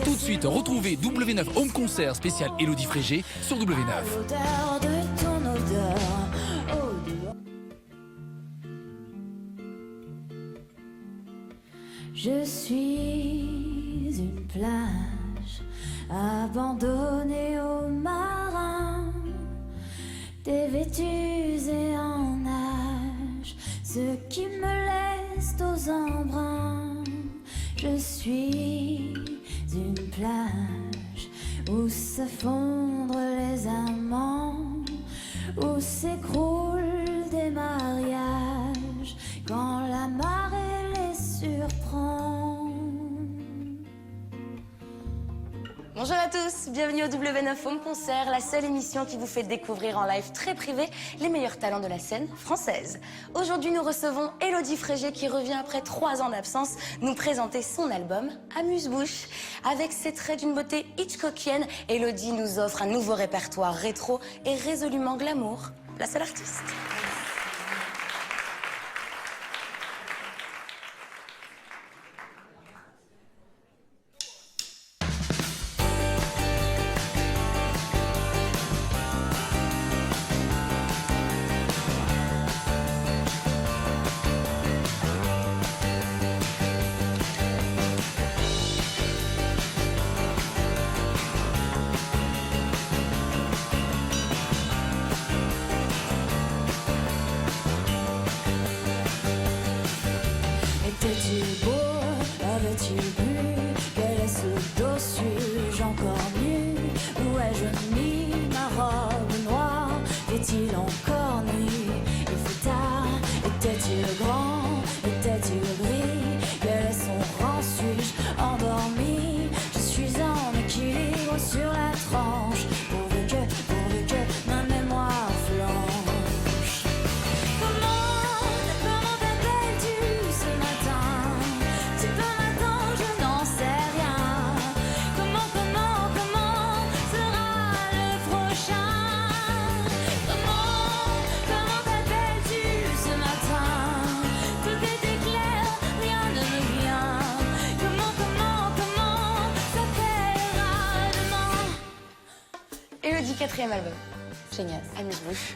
Tout de suite, retrouvez W9 Home Concert spécial Élodie Frégé sur W9. L'odeur de ton odeur. Je suis une plage abandonnée aux marins, dévêtus et en nage, ceux qui me laissent aux embruns. Je suis une plage où s'effondrent les amants, où s'écroulent des mariages quand la marée les surprend. Bonjour à tous, bienvenue au W9 Home Concert, la seule émission qui vous fait découvrir en live très privé les meilleurs talents de la scène française. Aujourd'hui, nous recevons Élodie Frégé qui revient après 3 ans d'absence nous présenter son album Amuse-bouche. Avec ses traits d'une beauté hitchcockienne, Élodie nous offre un nouveau répertoire rétro et résolument glamour. Place à l'artiste. Étais-tu beau, avais-tu bu, quel est ce dos suis-je encore nu? Où ai-je mis ma robe noire? Est-il encore nuit? Il fait tard, était-il grand, était-il gris? Quel est son rang, suis-je endormi? Je suis en équilibre sur la tranche, pourvu que ma mémoire flanche. Comment t'appelles-tu ce matin? Tu peux m'attendre, je n'en sais rien. Comment sera le prochain? Comment t'appelles-tu ce matin? Tout était clair, rien ne me vient. Comment s'appellera demain? Élodie, 4e album, Génial. Amuse-bouche.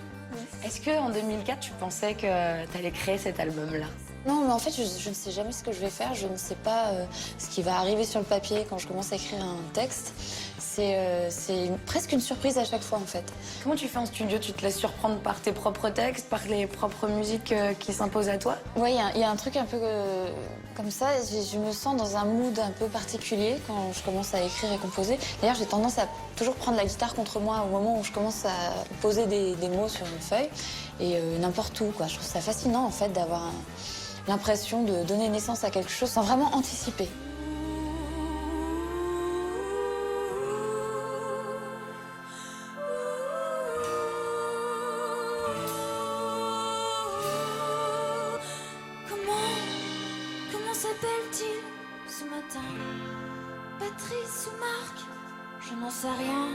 Est-ce qu'en 2004, tu pensais que tu allais créer cet album-là? Non, mais en fait, je ne sais jamais ce que je vais faire. Je ne sais pas ce qui va arriver sur le papier quand je commence à écrire un texte. C'est presque une surprise à chaque fois, en fait. Comment tu fais en studio? Tu te laisses surprendre par tes propres textes, par les propres musiques qui s'imposent à toi? Oui, il y a un truc un peu comme ça. Je me sens dans un mood un peu particulier quand je commence à écrire et composer. D'ailleurs, j'ai tendance à toujours prendre la guitare contre moi au moment où je commence à poser des mots sur une feuille. Et n'importe où, quoi. Je trouve ça fascinant, en fait, d'avoir l'impression de donner naissance à quelque chose sans vraiment anticiper. Comment s'appelle-t-il ce matin? Patrice ou Marc? Je n'en sais rien.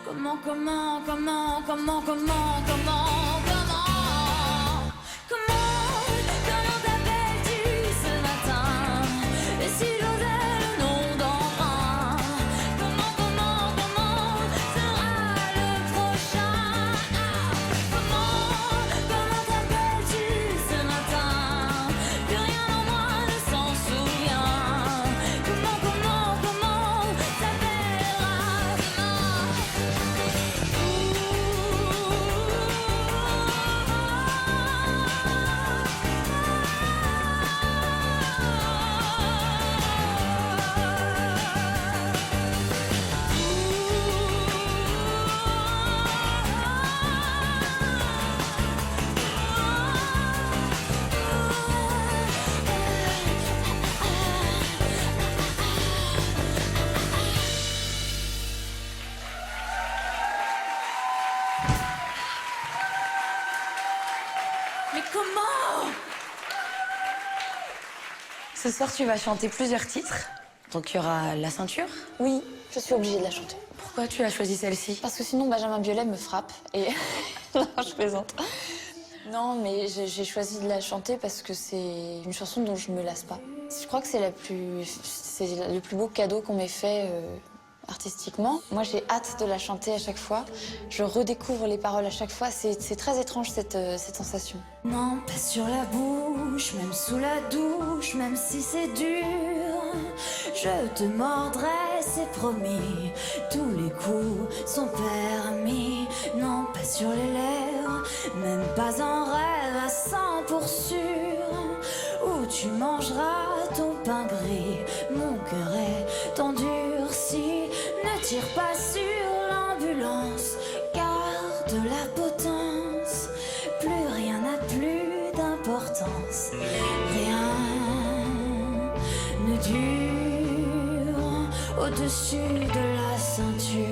Comment t'appelles-tu ce matin? Et si j'osais le nom d'emprunt? Comment sera le prochain? Comment t'appelles-tu ce matin? Plus rien en moi ne s'en souvient. Comment s'appellera demain? Mais comment? Ce soir, tu vas chanter plusieurs titres. Donc, il y aura La Ceinture. Oui, je suis obligée de la chanter. Pourquoi tu as choisi celle-ci? Parce que sinon, Benjamin Biolay me frappe. Et non, je plaisante. Non, mais j'ai choisi de la chanter parce que c'est une chanson dont je me lasse pas. Je crois que c'est le plus beau cadeau qu'on m'ait fait artistiquement. Moi, j'ai hâte de la chanter à chaque fois. Je redécouvre les paroles à chaque fois. C'est très étrange, cette sensation. Non, pas sur la bouche, même sous la douche, même si c'est dur. Je te mordrai, c'est promis. Tous les coups sont permis. Non, pas sur les lèvres, même pas en rêve à 100% sûr. Où tu mangeras ton pain gris. Mon cœur est endurci. Ne tire pas sur l'ambulance. Garde la potence. Plus rien n'a plus d'importance. Rien ne dure au-dessus de la ceinture.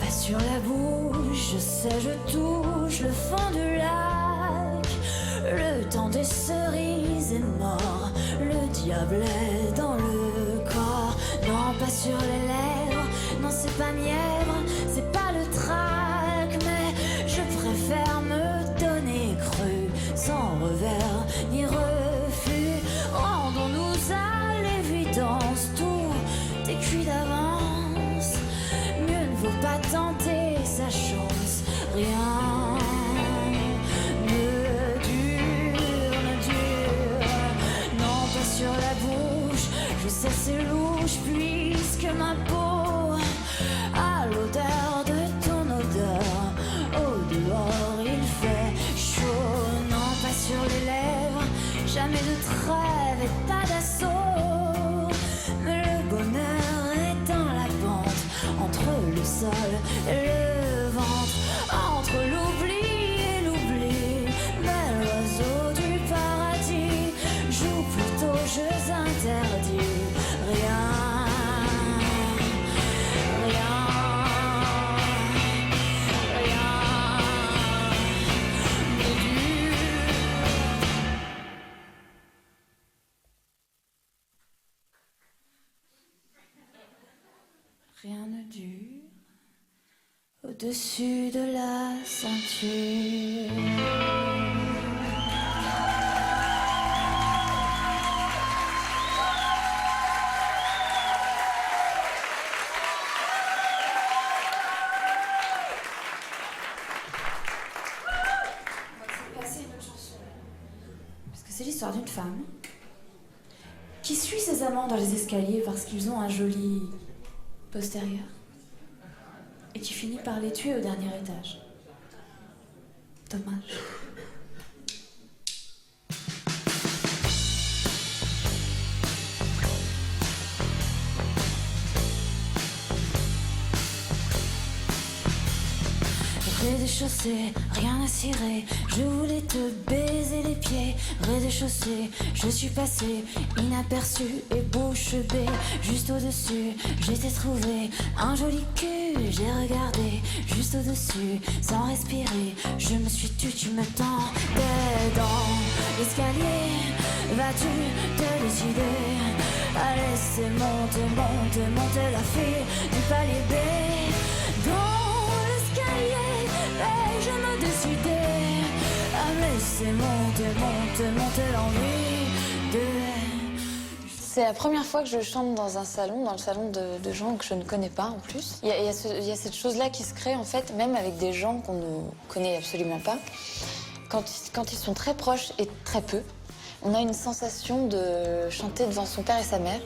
Sur la bouche, je sais, je touche le fond du lac. Le temps des cerises est mort, le diable est dans le corps. Non, pas sur les lèvres, non, c'est pas mièvre, c'est pas le trac. Mais je préfère me donner cru, sans revers ni refus. Rendons-nous à l'évidence, tout est cuit d'avance. Faut pas tenter sa chance, rien ne dure, non pas sur la bouche, je sais c'est louche puisque ma peau a l'odeur de ton odeur, au dehors il fait chaud, non pas sur les lèvres, jamais de trêve et pas d'assaut, mais le bonheur est dans la pente, entre le sol et le ventre, entre l'oubli et l'oubli. Bel oiseau du paradis, joue plutôt jeux interdits. Rien ne dure. Rien ne dure au-dessus de la ceinture. Passer une autre chanson. Parce que c'est l'histoire d'une femme qui suit ses amants dans les escaliers parce qu'ils ont un joli postérieur et qui finit par les tuer au dernier étage. Dommage. Rez-de-chaussée, rien à cirer, je voulais te baiser les pieds. Rez-de-chaussée, je suis passée inaperçue et bouche bée. Juste au-dessus, j'étais trouvé un joli cul. J'ai regardé juste au-dessus, sans respirer. Je me suis tue, tu me tendais dans l'escalier. Vas-tu te décider à laisser monter, monter, monter la fille du palier B dans l'escalier? Et je me décidais à me laisser monter, monter, monter l'envie de... C'est la première fois que je chante dans un salon, dans le salon de gens que je ne connais pas en plus. Il y a cette chose-là qui se crée en fait, même avec des gens qu'on ne connaît absolument pas. Quand ils sont très proches et très peu, on a une sensation de chanter devant son père et sa mère.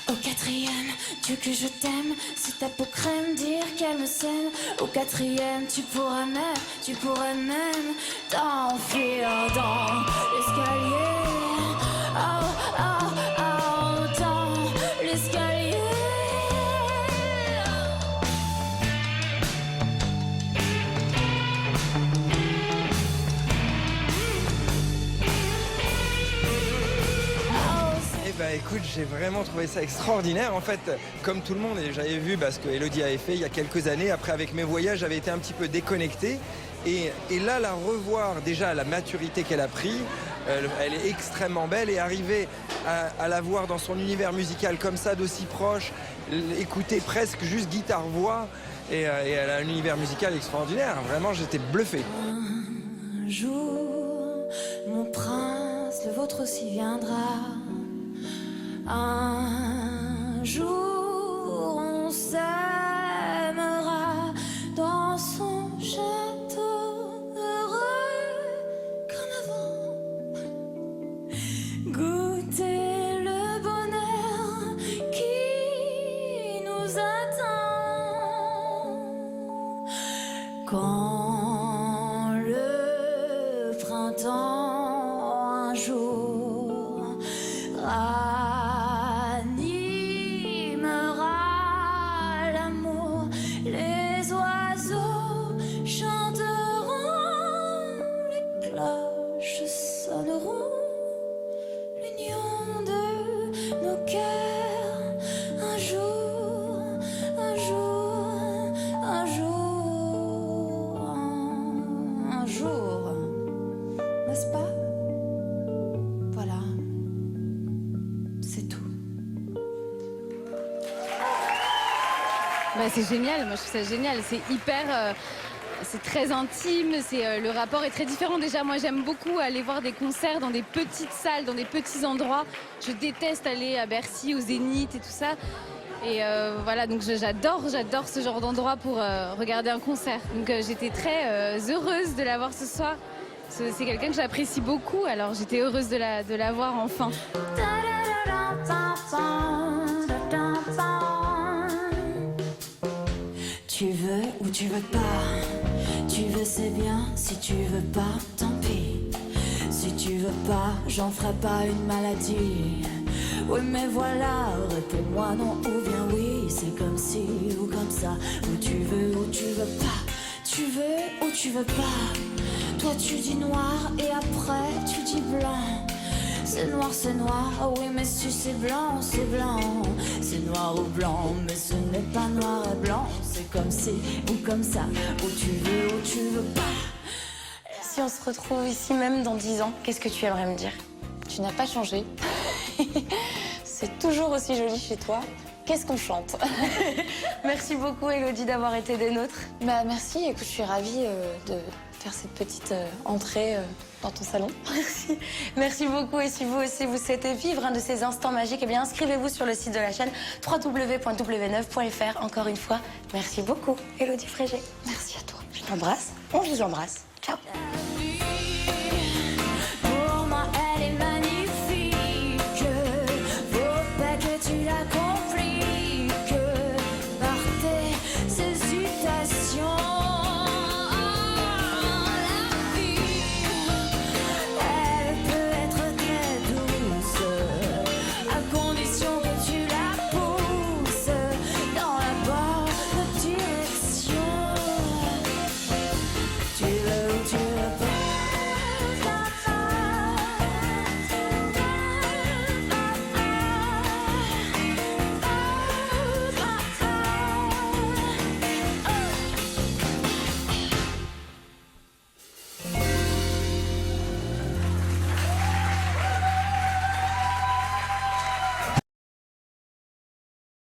Au quatrième, Dieu que je t'aime, si ta peau crème, dire qu'elle me sème. Au quatrième, tu pourrais même t'enfuir dans l'escalier. Oh, oh, oh, dans l'escalier. j'ai vraiment trouvé ça extraordinaire. En fait, comme tout le monde, et j'avais vu ce que Élodie avait fait il y a quelques années. Après, avec mes voyages, j'avais été un petit peu déconnecté. Et là, la revoir, déjà, la maturité qu'elle a pris, elle est extrêmement belle. Et arriver à la voir dans son univers musical comme ça, d'aussi proche, écouter presque juste guitare-voix, et elle a un univers musical extraordinaire. Vraiment, j'étais bluffé. Un jour, mon prince, le vôtre aussi viendra. Un jour, on s'aimera dans son château, heureux comme avant. Goûter le bonheur qui nous attend. Quand le printemps un jour ranimera l'amour, les oiseaux chanteront, les cloches sonneront, l'union de nos cœurs. Un jour, un jour, un jour, un jour, n'est-ce pas? Voilà, c'est tout. Bah, c'est génial, moi je trouve ça génial, c'est hyper, c'est très intime, le rapport est très différent. Déjà moi j'aime beaucoup aller voir des concerts dans des petites salles, dans des petits endroits. Je déteste aller à Bercy, au Zénith et tout ça. Et voilà, donc j'adore ce genre d'endroit pour regarder un concert. Donc j'étais très heureuse de la voir ce soir. C'est quelqu'un que j'apprécie beaucoup, alors j'étais heureuse de la voir enfin. Tu veux ou tu veux pas. Tu veux c'est bien, si tu veux pas, tant pis. Si tu veux pas, j'en ferai pas une maladie. Oui mais voilà, réponds-moi non ou bien oui. C'est comme si ou comme ça, ou tu veux pas. Tu veux ou tu veux pas. Toi tu dis noir et après tu dis blanc. C'est noir, oui mais si c'est blanc, c'est blanc. C'est noir ou blanc, mais ce n'est pas noir et blanc. C'est comme si ou comme ça, ou tu veux pas. Si on se retrouve ici même dans 10 ans, qu'est-ce que tu aimerais me dire? Tu n'as pas changé. C'est toujours aussi joli chez toi. Qu'est-ce qu'on chante? Merci beaucoup Élodie d'avoir été des nôtres. Bah merci, écoute, je suis ravie de faire cette petite entrée dans ton salon. Merci. Merci beaucoup. Et si vous aussi vous souhaitez vivre un de ces instants magiques, eh bien inscrivez-vous sur le site de la chaîne www.w9.fr. Encore une fois, merci beaucoup Élodie Frégé. Merci à toi. Je t'embrasse. On vous embrasse. Ciao.